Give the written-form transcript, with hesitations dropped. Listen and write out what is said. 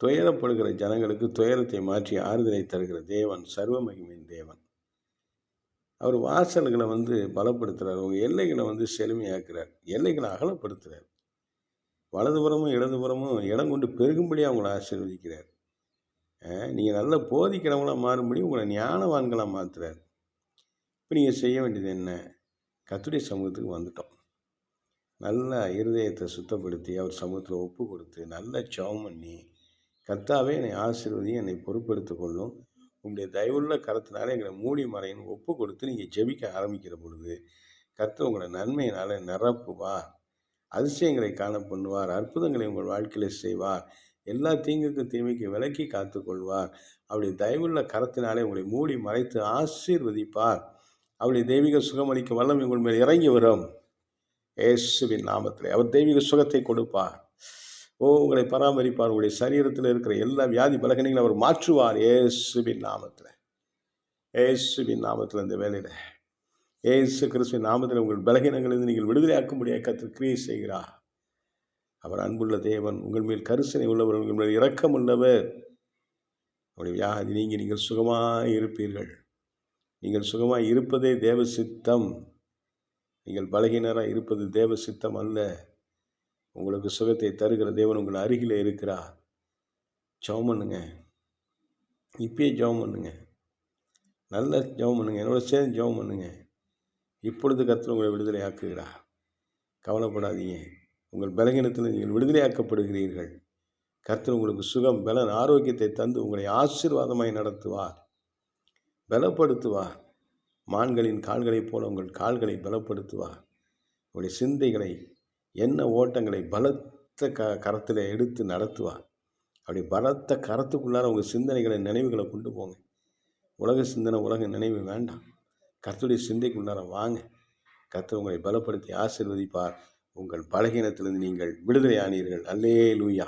துயரப்படுகிற ஜனங்களுக்கு துயரத்தை மாற்றி ஆறுதலை தருகிற தேவன் சர்வ மகிமையின் தேவன். அவர் வாசல்களை பலப்படுத்துகிறார். உங்கள் எல்லைகளை செழுமையாக்குறார். எல்லைகளை அகலப்படுத்துகிறார். வலதுபுறமும் இடதுபுறமும் இடம் கொண்டு பெருகும்படியாக அவங்கள ஆசீர்வதிக்கிறார். நீங்கள் நல்ல போதிக்கிறவங்களாக மாறும்படி உங்களை ஞானவான்களாக மாற்றுறார். இப்போ நீங்கள் செய்ய வேண்டியது என்ன? கர்த்தருடைய சமூகத்துக்கு வந்துட்டோம். நல்ல இருதயத்தை சுத்தப்படுத்தி அவர் சமூகத்தில் ஒப்பு கொடுத்து நல்ல ஜெபம் பண்ணி, கர்த்தாவே என்னை ஆசீர்வதியும், என்னை பொறுப்பெடுத்து கொள்ளும், உங்களுடைய தயவுள்ள கரத்தினால எங்களை மூடி மறைன்னு ஒப்பு கொடுத்து நீங்கள் ஜெபிக்க ஆரம்பிக்கிற பொழுது கர்த்தர் உங்களை நன்மையினால் நிரப்புவார். அதிசயங்களை காண பண்ணுவார். அற்புதங்களை உங்கள் வாழ்க்கையில் செய்வார். எல்லா தீங்குக்கும் தீமைக்கு விலக்கி காத்து கொள்வார். அவருடைய தயவுள்ள கரத்தினாலே உங்களை மூடி மறைத்து ஆசீர்வதிப்பார். அவருடைய தெய்வீக சுகமளிக்க வல்லமை உங்கள் மேல் இறங்கி வரும். இயேசுவின் நாமத்தில் அவர் தெய்வீக சுகத்தை கொடுப்பார். உங்களை பராமரிப்பார். உங்களுடைய சரீரத்தில் இருக்கிற எல்லா வியாதி பலகீனங்களை அவர் மாற்றுவார். இயேசுவின் நாமத்தில், இயேசுவின் நாமத்தில் இந்த வேலையில் இயேசு கிறிஸ்துவின் நாமத்தில் உங்கள் பலகீனங்களிலிருந்து நீங்கள் விடுதலையாக்க முடியாது கர்த்தர் கிரியை செய்கிறார். அவர் அன்புள்ள தேவன். உங்கள் மேல் கரிசனை உள்ளவர். உங்கள் மேல் இரக்கம் உள்ளவர். அவருடைய வியாதி நீங்கி நீங்கள் சுகமாய் இருப்பீர்கள். நீங்கள் சுகமாய் இருப்பதே தேவ சித்தம். நீங்கள் பலகீனராக இருப்பது தேவ சித்தம் அல்ல. உங்களுக்கு சுகத்தை தருகிற தேவன் உங்கள் அருகில் இருக்கிறார். ஜெபம் பண்ணுங்க. இப்பயே ஜெபம் பண்ணுங்க. நல்ல ஜெபம் பண்ணுங்க. என்னோட சேர்ந்து ஜெபம் பண்ணுங்க. இப்பொழுது கர்த்தர் உங்களை விடுதலை ஆக்குகிறார். கவலைப்படாதீங்க. உங்கள் பலகீனத்தில் நீங்கள் விடுதலையாக்கப்படுகிறீர்கள். கர்த்தர் உங்களுக்கு சுகம், பலன், ஆரோக்கியத்தை தந்து உங்களை ஆசீர்வாதமாய் நடத்துவார், பலப்படுத்துவார். மான்களின் கால்களைப் போல உங்கள் கால்களை பலப்படுத்துவார். உங்களுடைய சிந்தைகளை, எண்ண ஓட்டங்களை பலத்த கரத்தில் எடுத்து நடத்துவார். அப்படி பலத்த கரத்துக்குள்ளார உங்கள் சிந்தனைகளை, நினைவுகளை கொண்டு போங்க. உலக சிந்தனை, உலக நினைவு வேண்டாம். கர்த்தருடைய சிந்தைக்குள்ளார வாங்க. கர்த்தர் உங்களை பலப்படுத்தி ஆசீர்வதிப்பார். உங்கள் பலகீனத்திலிருந்து நீங்கள் விடுதலை ஆனீர்கள். அல்லேலூயா.